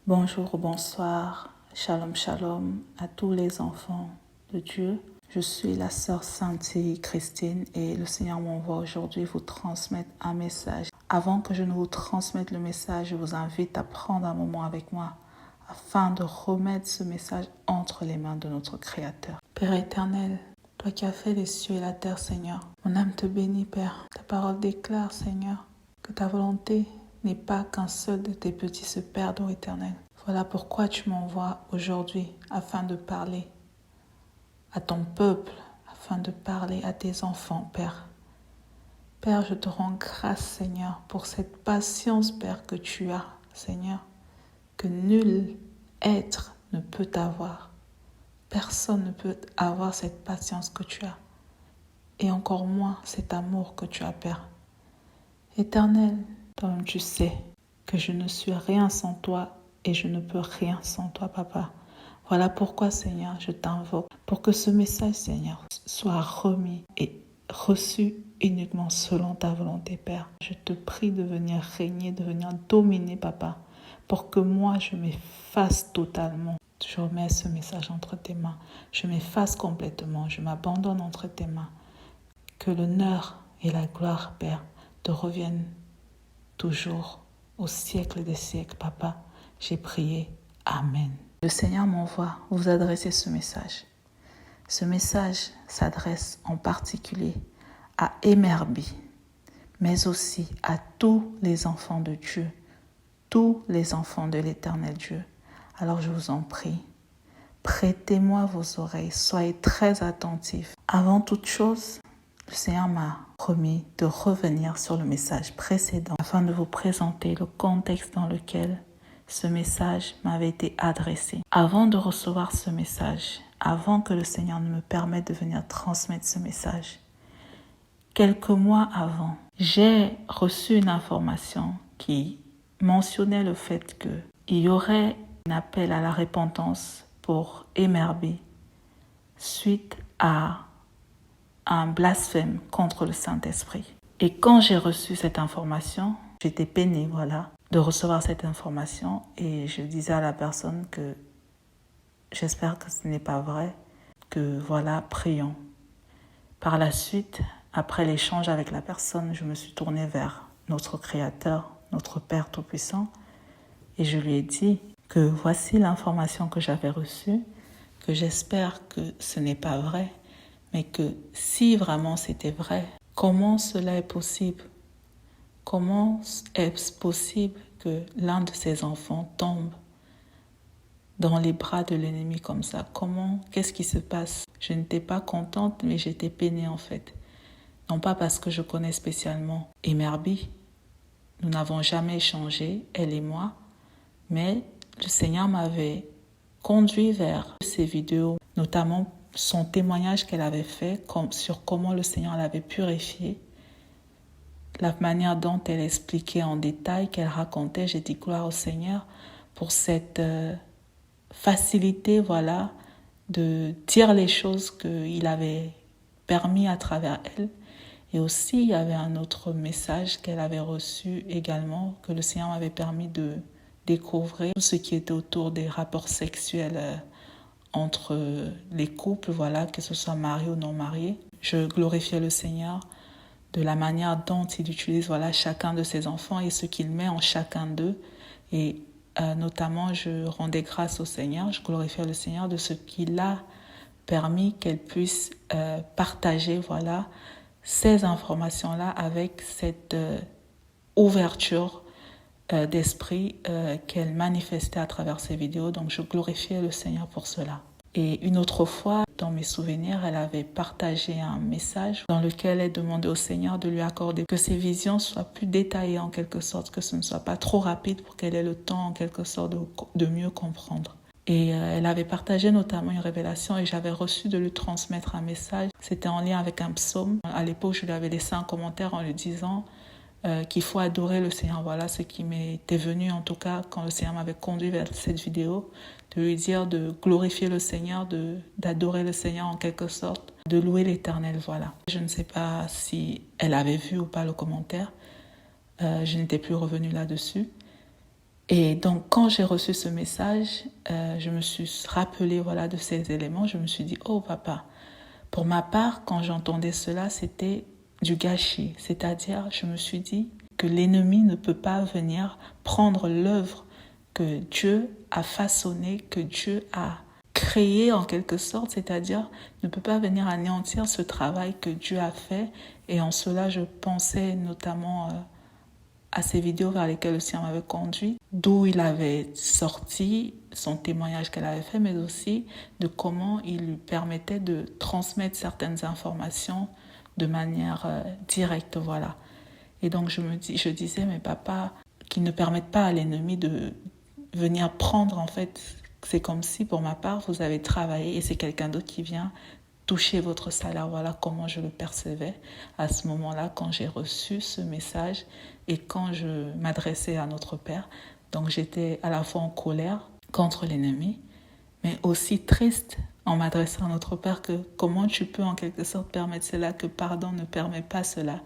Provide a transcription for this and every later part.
Bonjour, bonsoir, shalom, shalom à tous les enfants de Dieu. Je suis la sœur Santi Christine et le Seigneur m'envoie aujourd'hui vous transmettre un message. Avant que je ne vous transmette le message, je vous invite à prendre un moment avec moi afin de remettre ce message entre les mains de notre Créateur. Père éternel, toi qui as fait les cieux et la terre, Seigneur, mon âme te bénit, Père. Ta parole déclare, Seigneur, que ta volonté n'est pas qu'un seul de tes petits se perde, ô Éternel. Voilà pourquoi tu m'envoies aujourd'hui afin de parler à ton peuple, afin de parler à tes enfants, Père. Père, je te rends grâce, Seigneur, pour cette patience, Père, que tu as, Seigneur, que nul être ne peut avoir. Personne ne peut avoir cette patience que tu as, et encore moins cet amour que tu as, Père. Éternel, toi-même tu sais que je ne suis rien sans toi et je ne peux rien sans toi, Papa. Voilà pourquoi, Seigneur, je t'invoque pour que ce message, Seigneur, soit remis et reçu uniquement selon ta volonté, Père. Je te prie de venir régner, de venir dominer, Papa, pour que moi, je m'efface totalement. Je remets ce message entre tes mains. Je m'efface complètement. Je m'abandonne entre tes mains. Que l'honneur et la gloire, Père, te reviennent toujours au siècle des siècles, Papa. J'ai prié. Amen. Le Seigneur m'envoie vous adresser ce message. Ce message s'adresse en particulier à Emerbi, mais aussi à tous les enfants de Dieu, tous les enfants de l'Éternel Dieu. Alors je vous en prie, prêtez-moi vos oreilles, soyez très attentifs. Avant toute chose, le Seigneur m'a promis de revenir sur le message précédent afin de vous présenter le contexte dans lequel ce message m'avait été adressé. Avant de recevoir ce message, avant que le Seigneur ne me permette de venir transmettre ce message, quelques mois avant, j'ai reçu une information qui mentionnait le fait qu'il y aurait un appel à la repentance pour Emerbi suite à un blasphème contre le Saint-Esprit. Et quand j'ai reçu cette information, j'étais peinée, de recevoir cette information et je disais à la personne que j'espère que ce n'est pas vrai, que prions. Par la suite, après l'échange avec la personne, je me suis tournée vers notre Créateur, notre Père Tout-Puissant et je lui ai dit que voici l'information que j'avais reçue, que j'espère que ce n'est pas vrai, mais que si vraiment c'était vrai, comment cela est possible? Comment est-ce possible que l'un de ses enfants tombe dans les bras de l'ennemi comme ça? Qu'est-ce qui se passe? Je n'étais pas contente, mais j'étais peinée en fait. Non pas parce que je connais spécialement Emerbi, nous n'avons jamais échangé, elle et moi, mais le Seigneur m'avait conduit vers ces vidéos, notamment son témoignage qu'elle avait fait sur comment le Seigneur l'avait purifiée, la manière dont elle expliquait en détail, qu'elle racontait. J'ai dit gloire au Seigneur pour cette facilité, de dire les choses qu'il avait permis à travers elle. Et aussi, il y avait un autre message qu'elle avait reçu également, que le Seigneur m'avait permis de découvrir, tout ce qui était autour des rapports sexuels entre les couples, que ce soit mariés ou non mariés. Je glorifiais le Seigneur de la manière dont il utilise chacun de ses enfants et ce qu'il met en chacun d'eux. Et notamment, je rendais grâce au Seigneur, je glorifiais le Seigneur de ce qu'il a permis qu'elle puisse partager ces informations-là avec cette ouverture d'esprit qu'elle manifestait à travers ses vidéos. Donc, je glorifiais le Seigneur pour cela. Et une autre fois, dans mes souvenirs, elle avait partagé un message dans lequel elle demandait au Seigneur de lui accorder que ses visions soient plus détaillées en quelque sorte, que ce ne soit pas trop rapide pour qu'elle ait le temps en quelque sorte de mieux comprendre. Et elle avait partagé notamment une révélation et j'avais reçu de lui transmettre un message. C'était en lien avec un psaume. À l'époque, je lui avais laissé un commentaire en lui disant qu'il faut adorer le Seigneur. Voilà ce qui m'était venu en tout cas quand le Seigneur m'avait conduit vers cette vidéo, de lui dire de glorifier le Seigneur, d'adorer le Seigneur en quelque sorte, de louer l'Éternel. Je ne sais pas si elle avait vu ou pas le commentaire. Je n'étais plus revenue là-dessus. Et donc, quand j'ai reçu ce message, je me suis rappelé de ces éléments. Je me suis dit, oh papa, pour ma part, quand j'entendais cela, c'était du gâchis. C'est-à-dire, je me suis dit que l'ennemi ne peut pas venir prendre l'œuvre que Dieu a façonnée, que Dieu a créée en quelque sorte, c'est-à-dire ne peut pas venir anéantir ce travail que Dieu a fait. Et en cela, je pensais notamment à ces vidéos vers lesquelles le Seigneur m'avait conduit, d'où il avait sorti son témoignage qu'elle avait fait, mais aussi de comment il lui permettait de transmettre certaines informations de manière directe, Et donc je disais, mais papa, qu'ils ne permettent pas à l'ennemi de venir prendre, en fait, c'est comme si pour ma part, vous avez travaillé et c'est quelqu'un d'autre qui vient toucher votre salaire. Voilà comment je le percevais à ce moment-là quand j'ai reçu ce message et quand je m'adressais à notre Père. Donc j'étais à la fois en colère contre l'ennemi, mais aussi triste en m'adressant à notre Père que comment tu peux en quelque sorte permettre cela, que pardon ne permet pas cela.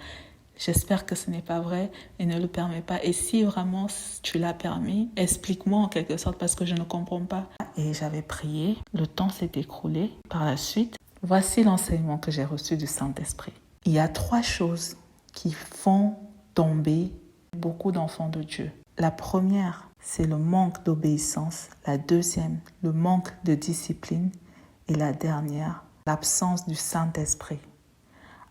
J'espère que ce n'est pas vrai et ne le permet pas. Et si vraiment tu l'as permis, explique-moi en quelque sorte parce que je ne comprends pas. Et j'avais prié, le temps s'est écoulé par la suite. Voici l'enseignement que j'ai reçu du Saint-Esprit. Il y a 3 choses qui font tomber beaucoup d'enfants de Dieu. La première, c'est le manque d'obéissance. La deuxième, le manque de discipline. Et la dernière, l'absence du Saint-Esprit.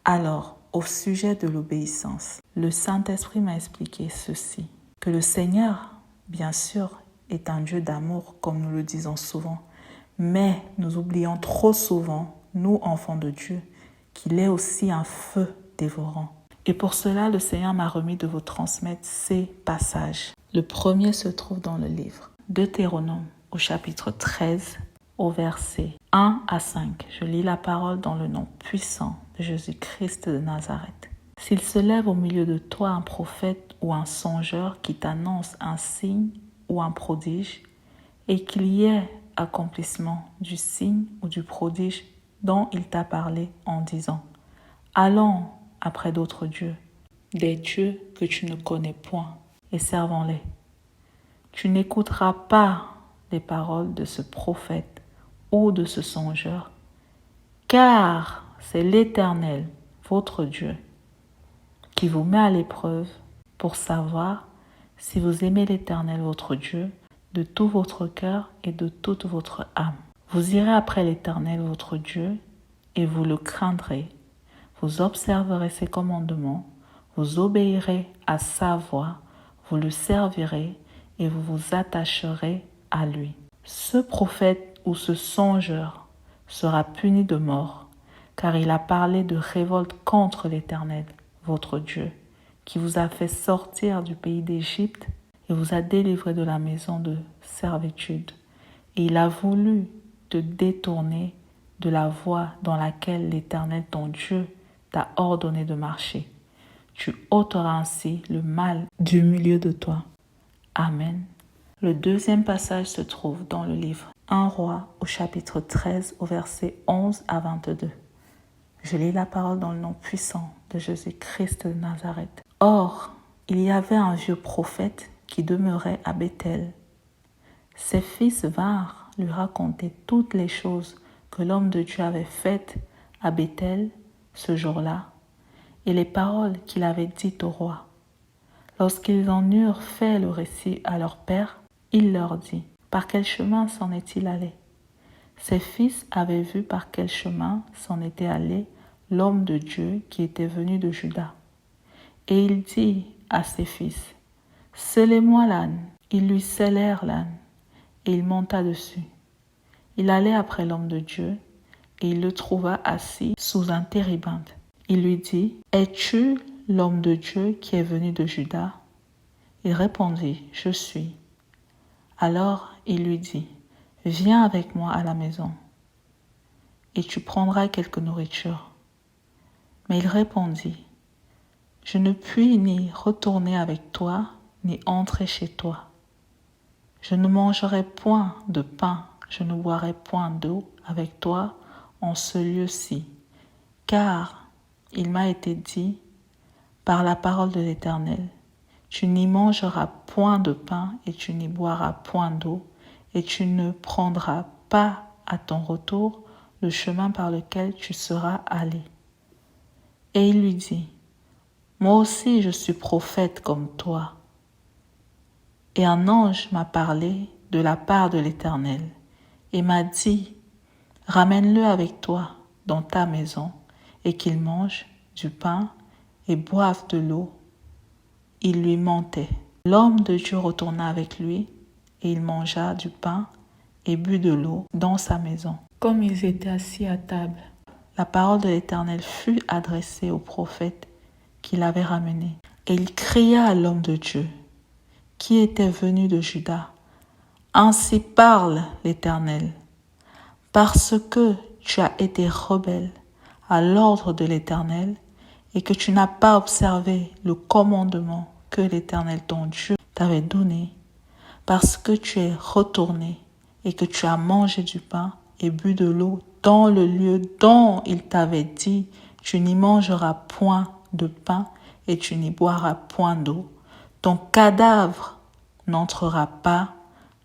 Alors, au sujet de l'obéissance, le Saint-Esprit m'a expliqué ceci, que le Seigneur, bien sûr, est un Dieu d'amour, comme nous le disons souvent, mais nous oublions trop souvent, nous, enfants de Dieu, qu'il est aussi un feu dévorant. Et pour cela, le Seigneur m'a remis de vous transmettre ces passages. Le premier se trouve dans le livre Deutéronome, au chapitre 13, au verset 1 à 5. Je lis la parole dans le nom puissant de Jésus-Christ de Nazareth. S'il se lève au milieu de toi un prophète ou un songeur qui t'annonce un signe ou un prodige, et qu'il y ait accomplissement du signe ou du prodige dont il t'a parlé en disant « Allons après d'autres dieux, des dieux que tu ne connais point, et servons-les. » Tu n'écouteras pas les paroles de ce prophète ou de ce songeur, car c'est l'Éternel, votre Dieu, qui vous met à l'épreuve pour savoir si vous aimez l'Éternel, votre Dieu, de tout votre cœur et de toute votre âme. Vous irez après l'Éternel, votre Dieu, et vous le craindrez. Vous observerez ses commandements, vous obéirez à sa voix, vous le servirez et vous vous attacherez à lui. Ce prophète ou ce songeur sera puni de mort, car il a parlé de révolte contre l'Éternel, votre Dieu, qui vous a fait sortir du pays d'Égypte et vous a délivré de la maison de servitude. Et il a voulu te détourner de la voie dans laquelle l'Éternel, ton Dieu, t'a ordonné de marcher. Tu ôteras ainsi le mal du milieu de toi. Amen. Le deuxième passage se trouve dans le livre 1 Roi au chapitre 13 au verset 11 à 22. Je lis la parole dans le nom puissant de Jésus-Christ de Nazareth. Or, il y avait un vieux prophète qui demeurait à Béthel. Ses fils vinrent lui raconter toutes les choses que l'homme de Dieu avait faites à Béthel ce jour-là et les paroles qu'il avait dites au roi. Lorsqu'ils en eurent fait le récit à leur père, il leur dit « Par quel chemin s'en est-il allé ?» Ses fils avaient vu par quel chemin s'en était allé l'homme de Dieu qui était venu de Juda. Et il dit à ses fils « Scellez-moi l'âne. » Ils lui scellèrent l'âne et il monta dessus. Il allait après l'homme de Dieu et il le trouva assis sous un térébinthe. Il lui dit « Es-tu l'homme de Dieu qui est venu de Juda ?» Il répondit « Je suis. » Alors il lui dit « Viens avec moi à la maison et tu prendras quelque nourriture. » Mais il répondit « Je ne puis ni retourner avec toi ni entrer chez toi. Je ne mangerai point de pain, je ne boirai point d'eau avec toi en ce lieu-ci, car il m'a été dit par la parole de l'Éternel, Tu n'y mangeras point de pain et tu n'y boiras point d'eau, et tu ne prendras pas à ton retour le chemin par lequel tu seras allé. Et il lui dit, moi aussi je suis prophète comme toi. Et un ange m'a parlé de la part de l'Éternel et m'a dit, ramène-le avec toi dans ta maison et qu'il mange du pain et boive de l'eau. Il lui mentait. L'homme de Dieu retourna avec lui et il mangea du pain et but de l'eau dans sa maison. Comme ils étaient assis à table, la parole de l'Éternel fut adressée au prophète qui l'avait ramené. Et il cria à l'homme de Dieu qui était venu de Juda. Ainsi parle l'Éternel, parce que tu as été rebelle à l'ordre de l'Éternel et que tu n'as pas observé le commandement que l'Éternel ton Dieu t'avait donné, parce que tu es retourné et que tu as mangé du pain et bu de l'eau dans le lieu dont il t'avait dit, tu n'y mangeras point de pain et tu n'y boiras point d'eau. Ton cadavre n'entrera pas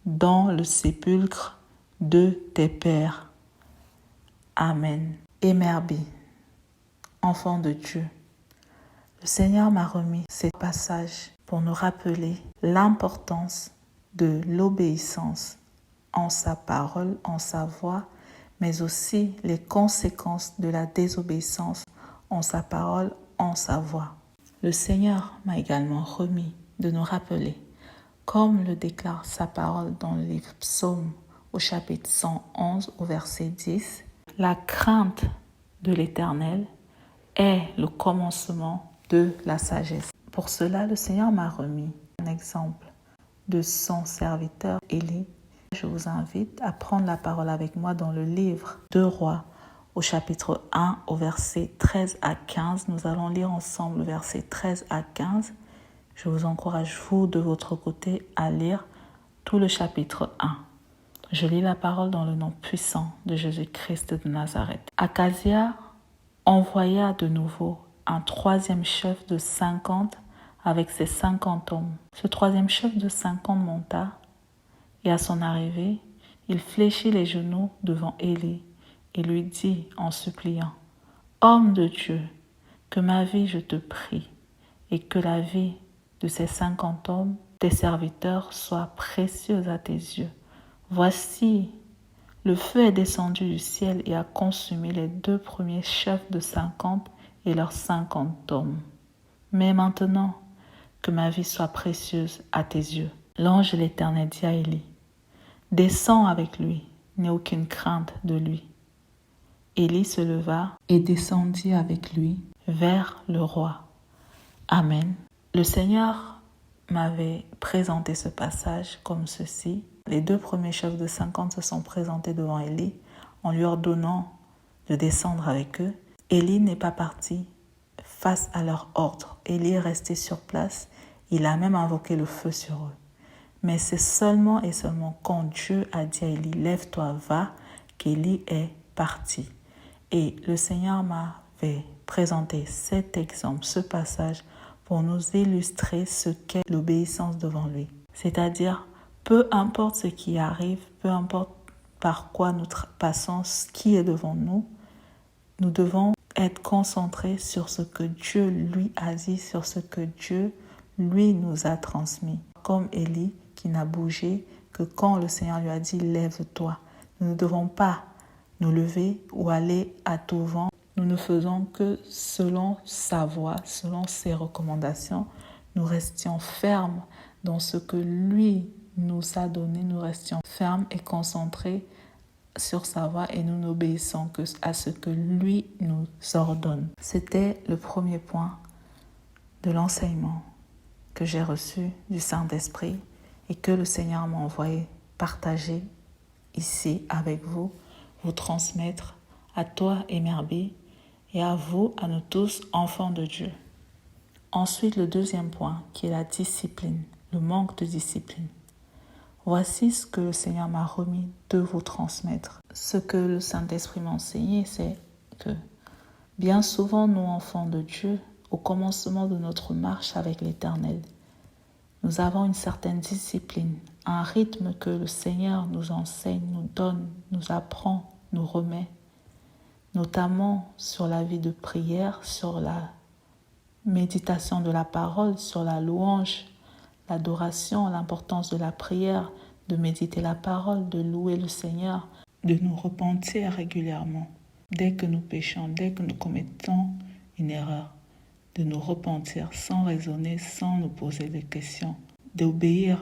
dans le sépulcre de tes pères. Amen. Émerbi, enfant de Dieu, le Seigneur m'a remis ces passages pour nous rappeler l'importance de l'obéissance en sa parole, en sa voix, mais aussi les conséquences de la désobéissance en sa parole, en sa voix. Le Seigneur m'a également remis de nous rappeler, comme le déclare sa parole dans le livre Psaume au chapitre 111 au verset 10, la crainte de l'Éternel est le commencement de la sagesse. Pour cela, le Seigneur m'a remis un exemple de son serviteur Élie. Je vous invite à prendre la parole avec moi dans le livre 2 Rois au chapitre 1 au verset 13 à 15. Nous allons lire ensemble le verset 13 à 15. Je vous encourage, vous, de votre côté, à lire tout le chapitre 1. Je lis la parole dans le nom puissant de Jésus-Christ de Nazareth. Akazia envoya de nouveau un troisième chef de 50 avec ses 50 hommes. Ce troisième chef de 50 monta et à son arrivée, il fléchit les genoux devant Élie et lui dit en suppliant, « Homme de Dieu, que ma vie, je te prie, et que la vie de ces 50 hommes, tes serviteurs, soit précieuse à tes yeux. Voici, le feu est descendu du ciel et a consumé les 2 premiers chefs de 50 et leurs 50 hommes. Mais maintenant, que ma vie soit précieuse à tes yeux. » L'ange de l'Éternel dit à Élie, « Descends avec lui, n'aie aucune crainte de lui. » Élie se leva et descendit avec lui vers le roi. Amen. Le Seigneur m'avait présenté ce passage comme ceci. Les 2 premiers chefs de 50 se sont présentés devant Élie en lui ordonnant de descendre avec eux. Élie n'est pas parti face à leur ordre. Élie est resté sur place. Il a même invoqué le feu sur eux. Mais c'est seulement et seulement quand Dieu a dit à Élie, lève-toi, va, qu'Élie est parti. Et le Seigneur m'avait présenté cet exemple, ce passage, pour nous illustrer ce qu'est l'obéissance devant lui. C'est-à-dire, peu importe ce qui arrive, peu importe par quoi nous passons, ce qui est devant nous, nous devons être concentrés sur ce que Dieu lui a dit, sur ce que Dieu lui nous a transmis. Comme Élie qui n'a bougé que quand le Seigneur lui a dit « lève-toi ». Nous ne devons pas nous lever ou aller à tout vent. Nous ne faisons que selon sa voix, selon ses recommandations. Nous restions fermes dans ce que lui nous a donné. Nous restions fermes et concentrés sur sa voix et nous n'obéissons que à ce que lui nous ordonne. C'était le premier point de l'enseignement que j'ai reçu du Saint-Esprit et que le Seigneur m'a envoyé partager ici avec vous, vous transmettre à toi, Émerbi, et à vous, à nous tous, enfants de Dieu. Ensuite, le deuxième point, qui est la discipline, le manque de discipline. Voici ce que le Seigneur m'a remis de vous transmettre. Ce que le Saint-Esprit m'a enseigné, c'est que bien souvent, nous, enfants de Dieu, au commencement de notre marche avec l'Éternel, Nous avons une certaine discipline, un rythme que le Seigneur nous enseigne, nous donne, nous apprend, nous remet, notamment sur la vie de prière, sur la méditation de la parole, sur la louange, l'adoration, l'importance de la prière, de méditer la parole, de louer le Seigneur, de nous repentir régulièrement. Dès que nous péchons, dès que nous commettons une erreur, de nous repentir sans raisonner, sans nous poser des questions, d'obéir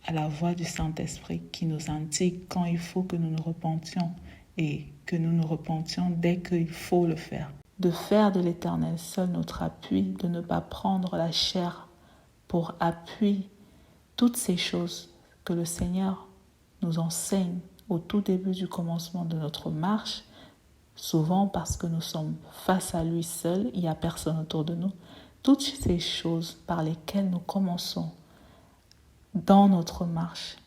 à la voix du Saint-Esprit qui nous indique quand il faut que nous nous repentions et que nous nous repentions dès qu'il faut le faire. De faire de l'Éternel seul notre appui, de ne pas prendre la chair pour appui, toutes ces choses que le Seigneur nous enseigne au tout début du commencement de notre marche, souvent parce que nous sommes face à lui seul, il n'y a personne autour de nous. Toutes ces choses par lesquelles nous commençons dans notre marche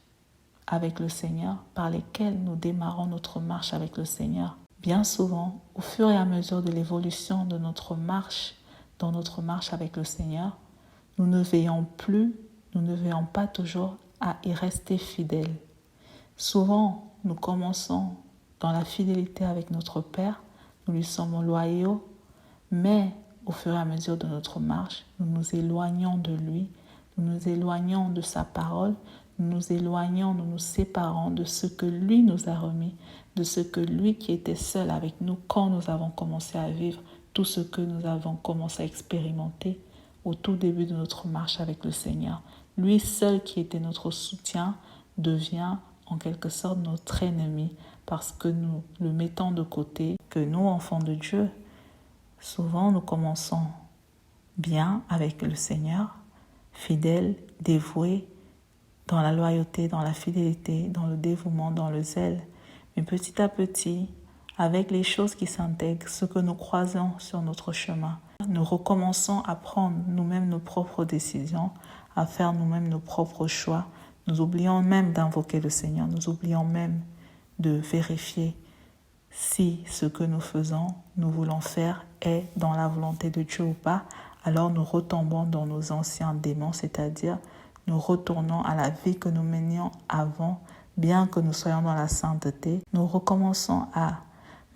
avec le Seigneur, par lesquelles nous démarrons notre marche avec le Seigneur, bien souvent, au fur et à mesure de l'évolution de notre marche, dans notre marche avec le Seigneur, nous ne veillons pas toujours à y rester fidèles. Souvent, nous commençons dans la fidélité avec notre Père, nous lui sommes loyaux, mais au fur et à mesure de notre marche, nous nous éloignons de lui, nous nous éloignons de sa parole, nous nous éloignons, nous nous séparons de ce que lui nous a remis, de ce que lui qui était seul avec nous quand nous avons commencé à vivre tout ce que nous avons commencé à expérimenter au tout début de notre marche avec le Seigneur. Lui seul qui était notre soutien devient en quelque sorte notre ennemi parce que nous le mettons de côté, que nous, enfants de Dieu, souvent nous commençons bien avec le Seigneur, fidèles, dévoués, dans la loyauté, dans la fidélité, dans le dévouement, dans le zèle. Mais petit à petit, avec les choses qui s'intègrent, ce que nous croisons sur notre chemin, nous recommençons à prendre nous-mêmes nos propres décisions, à faire nous-mêmes nos propres choix. Nous oublions même d'invoquer le Seigneur, nous oublions même de vérifier si ce que nous faisons, nous voulons faire est dans la volonté de Dieu ou pas. Alors nous retombons dans nos anciens démons, c'est-à-dire nous retournons à la vie que nous menions avant, bien que nous soyons dans la sainteté. Nous recommençons à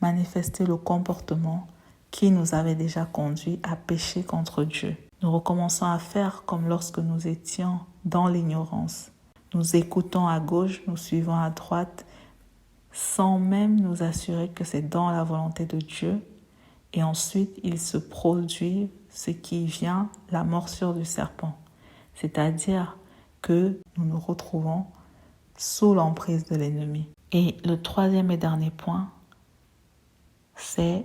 manifester le comportement qui nous avait déjà conduit à pécher contre Dieu. Nous recommençons à faire comme lorsque nous étions dans l'ignorance. Nous écoutons à gauche, nous suivons à droite, sans même nous assurer que c'est dans la volonté de Dieu. Et ensuite, il se produit ce qui vient, la morsure du serpent. C'est-à-dire que nous nous retrouvons sous l'emprise de l'ennemi. Et le troisième et dernier point, c'est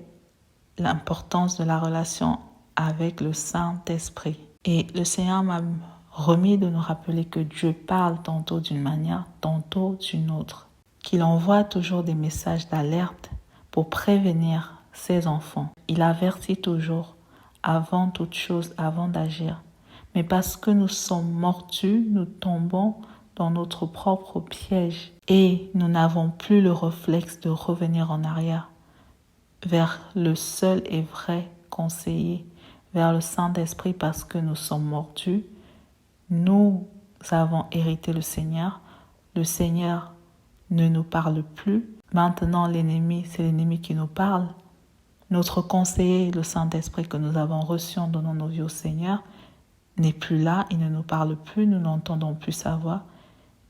l'importance de la relation avec le Saint-Esprit. Et le Seigneur m'a remis de nous rappeler que Dieu parle tantôt d'une manière, tantôt d'une autre. Qu'il envoie toujours des messages d'alerte pour prévenir ses enfants. Il avertit toujours avant toute chose, avant d'agir. Mais parce que nous sommes mordus, nous tombons dans notre propre piège et nous n'avons plus le réflexe de revenir en arrière vers le seul et vrai conseiller, vers le Saint-Esprit parce que nous sommes mordus. Nous avons hérité le Seigneur. Le Seigneur ne nous parle plus. Maintenant, l'ennemi, c'est l'ennemi qui nous parle. Notre conseiller, le Saint-Esprit que nous avons reçu en donnant nos vies au Seigneur, n'est plus là, il ne nous parle plus, nous n'entendons plus sa voix,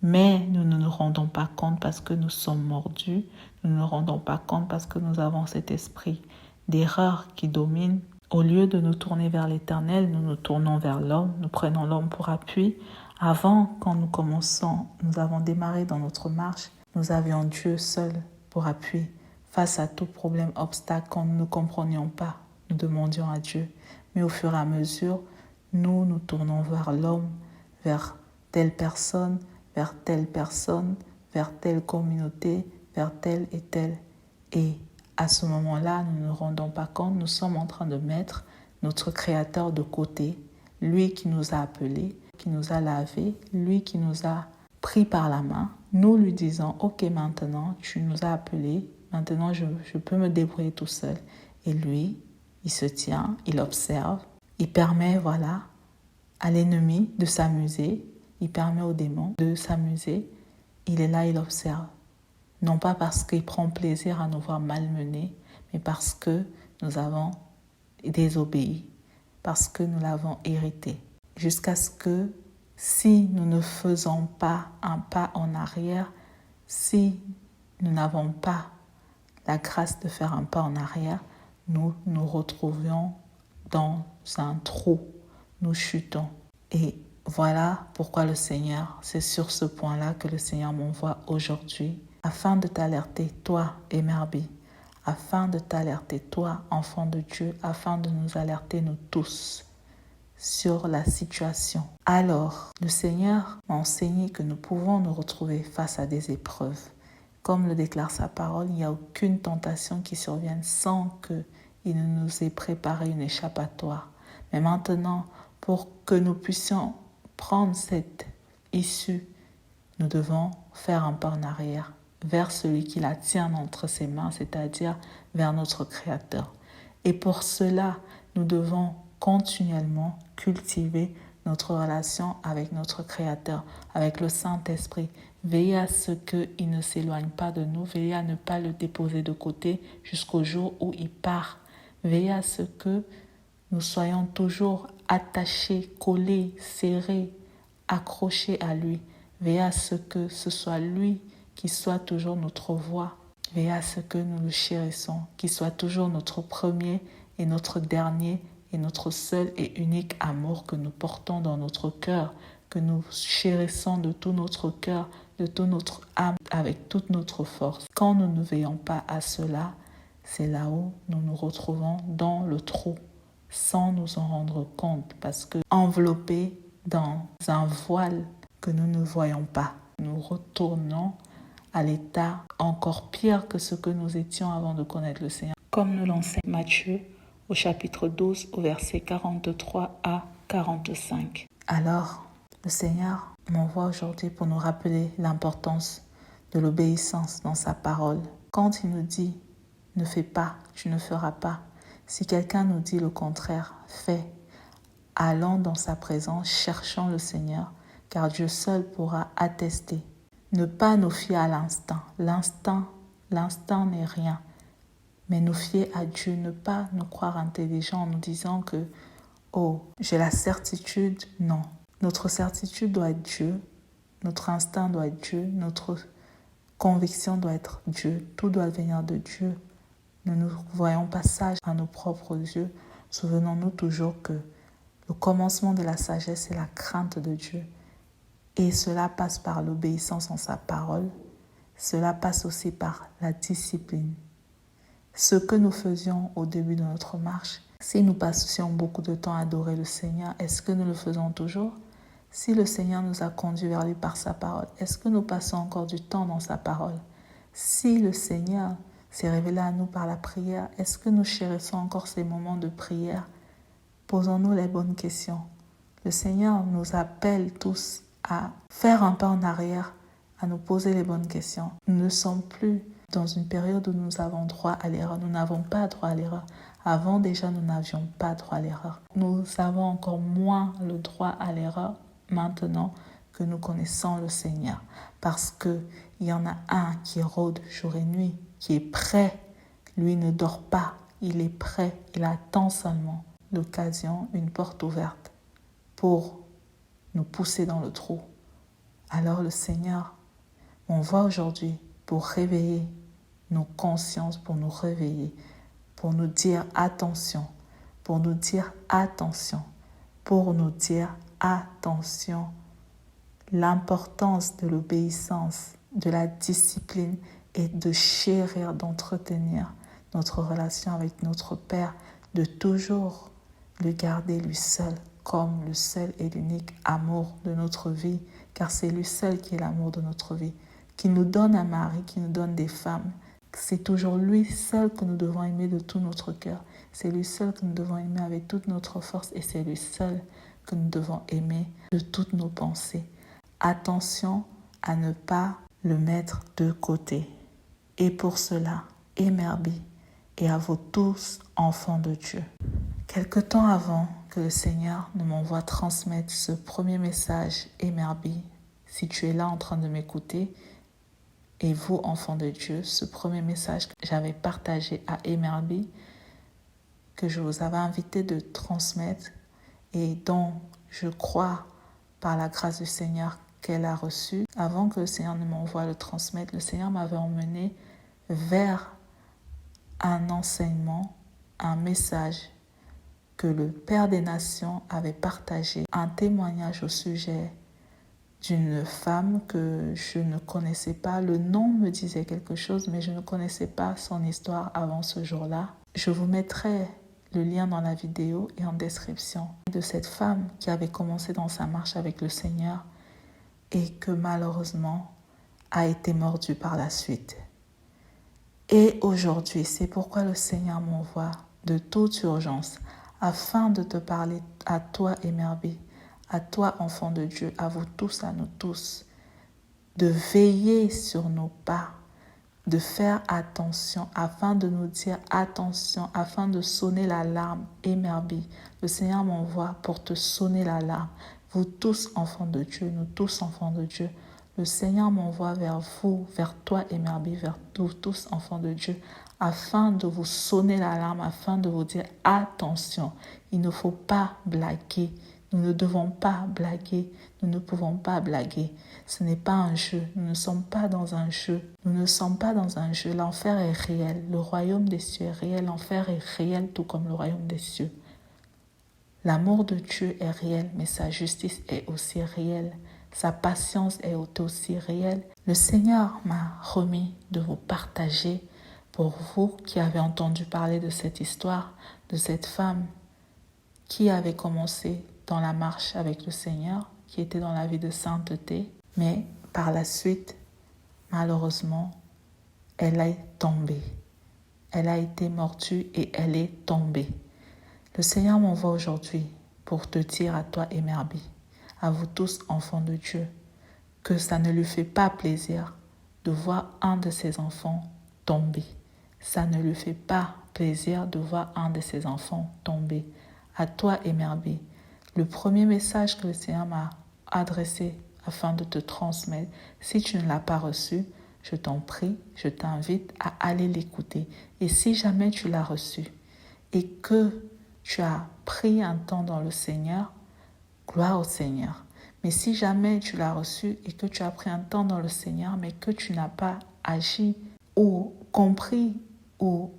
mais nous ne nous rendons pas compte parce que nous sommes mordus, nous ne nous rendons pas compte parce que nous avons cet esprit d'erreur qui domine. Au lieu de nous tourner vers l'Éternel, nous nous tournons vers l'homme, nous prenons l'homme pour appui. Avant, quand nous commençons, nous avons démarré dans notre marche, nous avions Dieu seul pour appui. Face à tout problème, obstacle, quand nous ne comprenions pas, nous demandions à Dieu. Mais au fur et à mesure, nous nous tournons vers l'homme, vers telle personne, vers telle personne, vers telle communauté, vers telle et telle. Et à ce moment-là, nous ne nous rendons pas compte, nous sommes en train de mettre notre Créateur de côté, lui qui nous a appelés, qui nous a lavés, lui qui nous a pris par la main. Nous lui disons, ok, maintenant, tu nous as appelés, maintenant je peux me débrouiller tout seul. Et lui, il se tient, il observe, il permet, à l'ennemi de s'amuser, il permet aux démons de s'amuser. Il est là, il observe. Non pas parce qu'il prend plaisir à nous voir malmenés, mais parce que nous avons désobéi, parce que nous l'avons hérité. Jusqu'à ce que, si nous ne faisons pas un pas en arrière, si nous n'avons pas la grâce de faire un pas en arrière, nous nous retrouvions dans un trou, nous chutons. Et voilà pourquoi le Seigneur, c'est sur ce point-là que le Seigneur m'envoie aujourd'hui, afin de t'alerter, toi, Emerbi, afin de t'alerter, toi, enfant de Dieu, afin de nous alerter, nous tous, sur la situation. Alors, le Seigneur m'a enseigné que nous pouvons nous retrouver face à des épreuves. Comme le déclare sa parole, il n'y a aucune tentation qui survienne sans qu'il ne nous ait préparé une échappatoire. Mais maintenant, pour que nous puissions prendre cette issue, nous devons faire un pas en arrière vers celui qui la tient entre ses mains, c'est-à-dire vers notre Créateur. Et pour cela, nous devons continuellement cultiver notre relation avec notre Créateur, avec le Saint-Esprit. Veiller à ce qu'il ne s'éloigne pas de nous, veiller à ne pas le déposer de côté jusqu'au jour où il part. Veiller à ce que nous soyons toujours attachés, collés, serrés, accrochés à lui. Veiller à ce que ce soit lui qui soit toujours notre voix. Veiller à ce que nous le chérissons, qu'il soit toujours notre premier et notre dernier et notre seul et unique amour que nous portons dans notre cœur, que nous chérissons de tout notre cœur, de toute notre âme, avec toute notre force. Quand nous ne veillons pas à cela, c'est là où nous nous retrouvons dans le trou, sans nous en rendre compte, parce que enveloppés dans un voile que nous ne voyons pas, nous retournons à l'état encore pire que ce que nous étions avant de connaître le Seigneur. Comme nous l'enseigne Matthieu au chapitre 12, au verset 43 à 45. Alors, le Seigneur m'envoie aujourd'hui pour nous rappeler l'importance de l'obéissance dans sa parole. Quand il nous dit « ne fais pas, tu ne feras pas », si quelqu'un nous dit le contraire, « fais », allons dans sa présence, cherchons le Seigneur, car Dieu seul pourra attester. Ne pas nous fier à l'instinct. L'instinct n'est rien. Mais nous fier à Dieu, ne pas nous croire intelligents en nous disant que « oh, j'ai la certitude ». Non. Notre certitude doit être Dieu, notre instinct doit être Dieu, notre conviction doit être Dieu. Tout doit venir de Dieu. Ne nous voyons pas sages à nos propres yeux. Souvenons-nous toujours que le commencement de la sagesse, c'est la crainte de Dieu. Et cela passe par l'obéissance en sa parole. Cela passe aussi par la discipline. Ce que nous faisions au début de notre marche, si nous passions beaucoup de temps à adorer le Seigneur, est-ce que nous le faisons toujours? Si le Seigneur nous a conduits vers lui par sa parole, est-ce que nous passons encore du temps dans sa parole? Si le Seigneur s'est révélé à nous par la prière, est-ce que nous chérissons encore ces moments de prière? Posons-nous les bonnes questions. Le Seigneur nous appelle tous à faire un pas en arrière, à nous poser les bonnes questions. Nous ne sommes plus dans une période où nous avons droit à l'erreur. Nous n'avons pas droit à l'erreur. Avant déjà, nous n'avions pas droit à l'erreur. Nous avons encore moins le droit à l'erreur maintenant que nous connaissons le Seigneur. Parce qu'il y en a un qui rôde jour et nuit, qui est prêt. Lui ne dort pas, il est prêt. Il attend seulement l'occasion, une porte ouverte pour nous pousser dans le trou. Alors le Seigneur m'envoie aujourd'hui pour réveiller nos consciences, pour nous réveiller, pour nous dire attention, pour nous dire attention, pour nous dire attention. L'importance de l'obéissance, de la discipline et de chérir, d'entretenir notre relation avec notre Père, de toujours le garder lui seul comme le seul et l'unique amour de notre vie, car c'est lui seul qui est l'amour de notre vie, qui nous donne un mari, qui nous donne des femmes. C'est toujours lui seul que nous devons aimer de tout notre cœur. C'est lui seul que nous devons aimer avec toute notre force et c'est lui seul que nous devons aimer de toutes nos pensées. Attention à ne pas le mettre de côté. Et pour cela, Emerbi et à vous tous, enfants de Dieu. Quelque temps avant que le Seigneur ne m'envoie transmettre ce premier message Emerbi. Si tu es là en train de m'écouter, et vous, enfants de Dieu, ce premier message que j'avais partagé à Emerbi, que je vous avais invité de transmettre et dont je crois par la grâce du Seigneur qu'elle a reçu. Avant que le Seigneur ne m'envoie le transmettre, le Seigneur m'avait emmené vers un enseignement, un message que le Père des Nations avait partagé, un témoignage au sujet d'une femme que je ne connaissais pas. Le nom me disait quelque chose, mais je ne connaissais pas son histoire avant ce jour-là. Je vous mettrai le lien dans la vidéo et en description de cette femme qui avait commencé dans sa marche avec le Seigneur et que malheureusement a été mordue par la suite. Et aujourd'hui, c'est pourquoi le Seigneur m'envoie de toute urgence afin de te parler à toi, Emerbi, à toi, enfant de Dieu, à vous tous, à nous tous, de veiller sur nos pas, de faire attention afin de nous dire attention, afin de sonner l'alarme. Emerbi, le Seigneur m'envoie pour te sonner l'alarme. Vous tous, enfants de Dieu, nous tous, enfants de Dieu, le Seigneur m'envoie vers vous, vers toi, Emerbi, vers nous tous, enfants de Dieu, afin de vous sonner l'alarme, afin de vous dire attention, il ne faut pas blaguer. Nous ne devons pas blaguer, nous ne pouvons pas blaguer. Ce n'est pas un jeu, nous ne sommes pas dans un jeu. Nous ne sommes pas dans un jeu, l'enfer est réel, le royaume des cieux est réel, l'enfer est réel tout comme le royaume des cieux. L'amour de Dieu est réel, mais sa justice est aussi réelle. Sa patience est aussi réelle. Le Seigneur m'a remis de vous partager pour vous qui avez entendu parler de cette histoire, de cette femme qui avait commencé dans la marche avec le Seigneur, qui était dans la vie de sainteté, mais par la suite, malheureusement, elle est tombée. Elle a été mordue et elle est tombée. Le Seigneur m'envoie aujourd'hui pour te dire à toi, Emerbi, à vous tous, enfants de Dieu, que ça ne lui fait pas plaisir de voir un de ses enfants tomber. Ça ne lui fait pas plaisir de voir un de ses enfants tomber. À toi, Emerbi, le premier message que le Seigneur m'a adressé afin de te transmettre, si tu ne l'as pas reçu, je t'en prie, je t'invite à aller l'écouter. Et si jamais tu l'as reçu et que tu as pris un temps dans le Seigneur, gloire au Seigneur. Mais si jamais tu l'as reçu et que tu as pris un temps dans le Seigneur, mais que tu n'as pas agi ou compris ou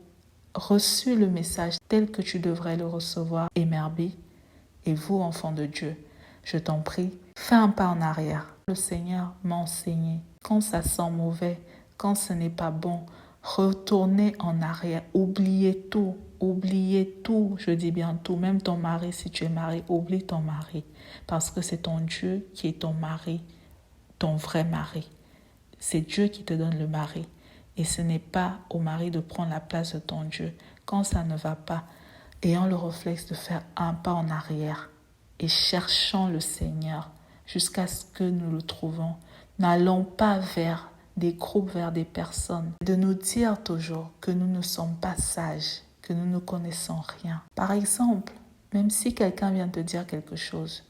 reçu le message tel que tu devrais le recevoir, Emerbi, et vous, enfants de Dieu, je t'en prie, fais un pas en arrière. Le Seigneur m'a enseigné, quand ça sent mauvais, quand ce n'est pas bon, retournez en arrière, oubliez tout, je dis bien tout, même ton mari, si tu es marié, oublie ton mari, parce que c'est ton Dieu qui est ton mari, ton vrai mari. C'est Dieu qui te donne le mari. Et ce n'est pas au mari de prendre la place de ton Dieu. Quand ça ne va pas, ayant le réflexe de faire un pas en arrière et cherchant le Seigneur jusqu'à ce que nous le trouvons. N'allons pas vers des groupes, vers des personnes. De nous dire toujours que nous ne sommes pas sages, que nous ne connaissons rien. Par exemple, même si quelqu'un vient te dire quelque chose,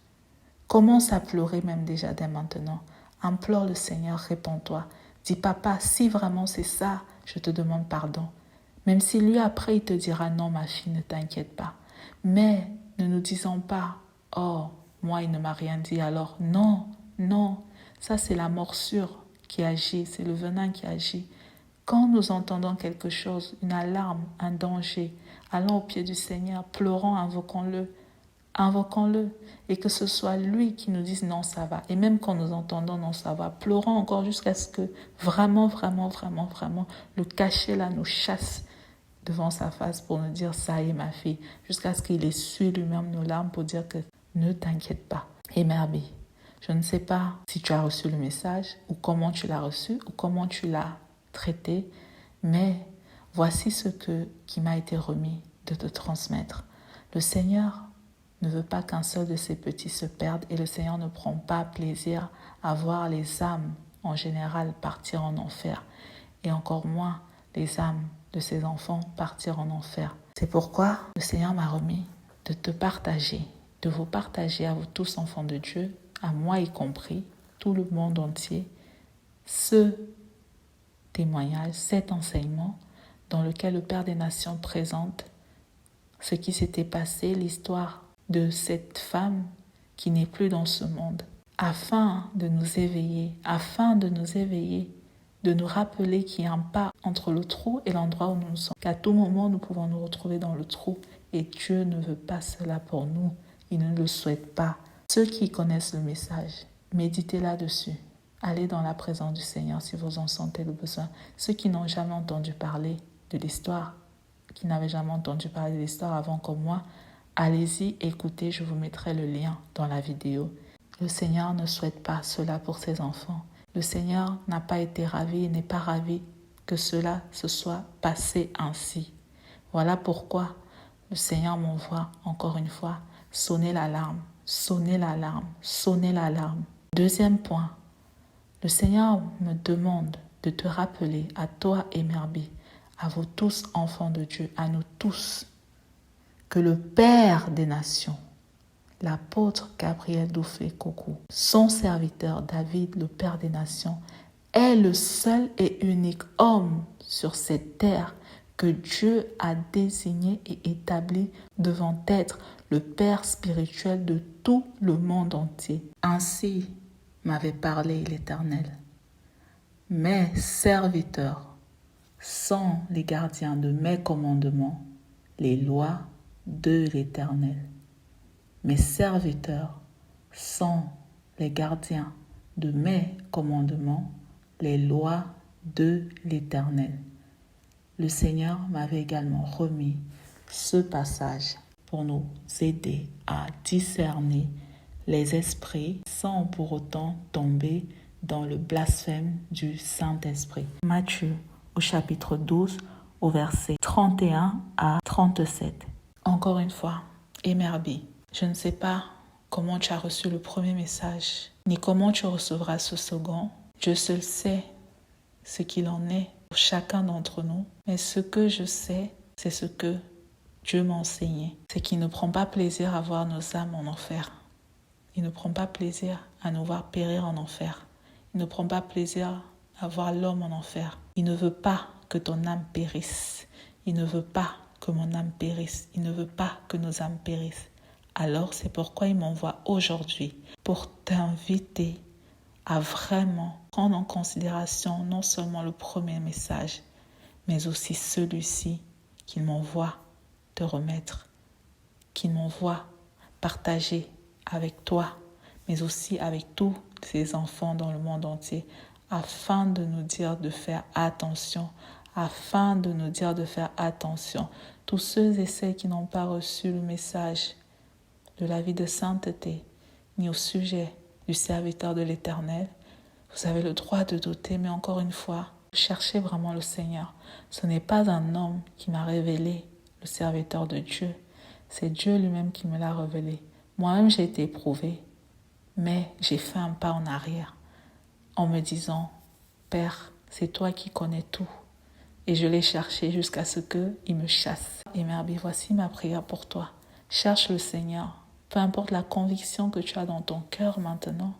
commence à pleurer même déjà dès maintenant. Implore le Seigneur, réponds-toi. Dis, papa, si vraiment c'est ça, je te demande pardon. Même si lui, après, il te dira, non, ma fille, ne t'inquiète pas. Mais ne nous disons pas, oh, moi, il ne m'a rien dit, alors non, non. Ça, c'est la morsure qui agit, c'est le venin qui agit. Quand nous entendons quelque chose, une alarme, un danger, allons au pied du Seigneur, pleurons, invoquons-le. Invoquons-le et que ce soit lui qui nous dise non ça va, et même quand nous entendons non ça va, pleurons encore jusqu'à ce que vraiment le cachet là nous chasse devant sa face pour nous dire ça y est ma fille, jusqu'à ce qu'il essuie lui-même nos larmes pour dire que ne t'inquiète pas. Emerbi, je ne sais pas si tu as reçu le message ou comment tu l'as reçu ou comment tu l'as traité, mais voici ce qui m'a été remis de te transmettre. Le Seigneur ne veut pas qu'un seul de ses petits se perde et le Seigneur ne prend pas plaisir à voir les âmes en général partir en enfer et encore moins les âmes de ses enfants partir en enfer. C'est pourquoi le Seigneur m'a remis de te partager, de vous partager à vous tous enfants de Dieu, à moi y compris, tout le monde entier, ce témoignage, cet enseignement dans lequel le Père des Nations présente ce qui s'était passé, l'histoire de cette femme qui n'est plus dans ce monde, afin de nous éveiller, de nous rappeler qu'il y a un pas entre le trou et l'endroit où nous sommes. Qu'à tout moment, nous pouvons nous retrouver dans le trou et Dieu ne veut pas cela pour nous. Il ne le souhaite pas. Ceux qui connaissent le message, méditez là-dessus. Allez dans la présence du Seigneur si vous en sentez le besoin. Ceux qui n'ont jamais entendu parler de l'histoire, qui n'avaient jamais entendu parler de l'histoire avant comme moi, allez-y, écoutez, je vous mettrai le lien dans la vidéo. Le Seigneur ne souhaite pas cela pour ses enfants. Le Seigneur n'a pas été ravi et n'est pas ravi que cela se soit passé ainsi. Voilà pourquoi le Seigneur m'envoie encore une fois sonner l'alarme, sonner l'alarme, sonner l'alarme. Deuxième point, le Seigneur me demande de te rappeler à toi et Merbi, à vous tous enfants de Dieu, à nous tous, que le Père des Nations, l'apôtre Gabriel Dufay-Kokou, son serviteur David, le Père des Nations, est le seul et unique homme sur cette terre que Dieu a désigné et établi devant être le Père spirituel de tout le monde entier. Ainsi m'avait parlé l'Éternel. Mes serviteurs sont les gardiens de mes commandements, les lois de l'Éternel. Mes serviteurs sont les gardiens de mes commandements, les lois de l'Éternel. Le Seigneur m'avait également remis ce passage pour nous aider à discerner les esprits sans pour autant tomber dans le blasphème du Saint-Esprit. Matthieu au chapitre 12 au verset 31 à 37. Encore une fois, Merbi, je ne sais pas comment tu as reçu le premier message, ni comment tu recevras ce second. Dieu seul sait ce qu'il en est pour chacun d'entre nous. Mais ce que je sais, c'est ce que Dieu m'a enseigné. C'est qu'il ne prend pas plaisir à voir nos âmes en enfer. Il ne prend pas plaisir à nous voir périr en enfer. Il ne prend pas plaisir à voir l'homme en enfer. Il ne veut pas que ton âme périsse. Il ne veut pas que mon âme périsse. Il ne veut pas que nos âmes périssent. Alors c'est pourquoi il m'envoie aujourd'hui pour t'inviter à vraiment prendre en considération non seulement le premier message, mais aussi celui-ci qu'il m'envoie te remettre, qu'il m'envoie partager avec toi, mais aussi avec tous ses enfants dans le monde entier, afin de nous dire de faire attention, Tous ceux et celles qui n'ont pas reçu le message de la vie de sainteté, ni au sujet du serviteur de l'Éternel, vous avez le droit de douter, mais encore une fois, cherchez vraiment le Seigneur. Ce n'est pas un homme qui m'a révélé le serviteur de Dieu, c'est Dieu lui-même qui me l'a révélé. Moi-même, j'ai été éprouvée, mais j'ai fait un pas en arrière en me disant, Père, c'est toi qui connais tout. Et je l'ai cherché jusqu'à ce qu'il me chasse. Et Merbi, voici ma prière pour toi. Cherche le Seigneur. Peu importe la conviction que tu as dans ton cœur maintenant,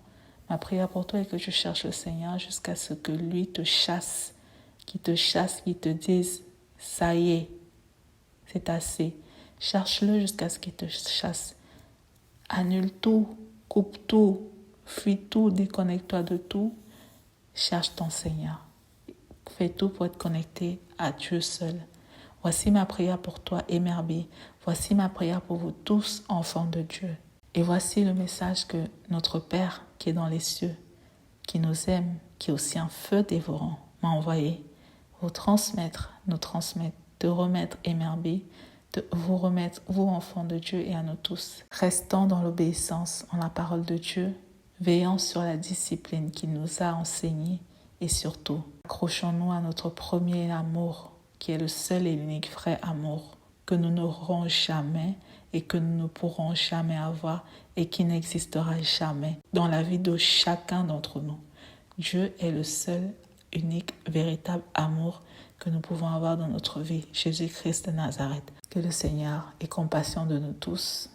ma prière pour toi est que tu cherches le Seigneur jusqu'à ce que lui te chasse, qu'il te dise, ça y est, c'est assez. Cherche-le jusqu'à ce qu'il te chasse. Annule tout, coupe tout, fuis tout, déconnecte-toi de tout. Cherche ton Seigneur. Fais tout pour être connecté à Dieu seul. Voici ma prière pour toi, Merbi. Voici ma prière pour vous tous, enfants de Dieu. Et voici le message que notre Père qui est dans les cieux, qui nous aime, qui est aussi un feu dévorant, m'a envoyé. Vous transmettre, nous transmettre, te remettre, Merbi, de vous remettre, vous enfants de Dieu et à nous tous. Restons dans l'obéissance en la parole de Dieu, veillant sur la discipline qu'il nous a enseignée et surtout, accrochons-nous à notre premier amour, qui est le seul et l'unique vrai amour que nous n'aurons jamais et que nous ne pourrons jamais avoir et qui n'existera jamais dans la vie de chacun d'entre nous. Dieu est le seul unique, véritable amour que nous pouvons avoir dans notre vie, Jésus-Christ de Nazareth. Que le Seigneur ait compassion de nous tous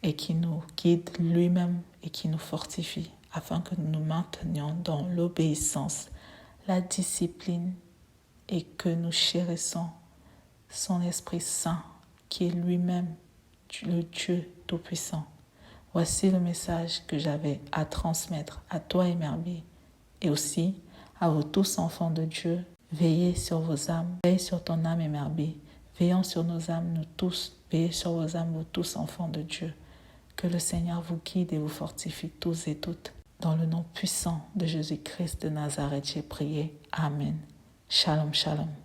et qui nous guide lui-même et qui nous fortifie afin que nous nous maintenions dans l'obéissance, la discipline et que nous chérissons son Esprit Saint qui est lui-même le Dieu Tout-Puissant. Voici le message que j'avais à transmettre à toi, Emerby, et aussi à vous tous enfants de Dieu. Veillez sur vos âmes, veillez sur ton âme, Emerby. Veillons sur nos âmes, nous tous. Veillez sur vos âmes, vous tous enfants de Dieu. Que le Seigneur vous guide et vous fortifie tous et toutes. Dans le nom puissant de Jésus-Christ de Nazareth, j'ai prié. Amen. Shalom, shalom.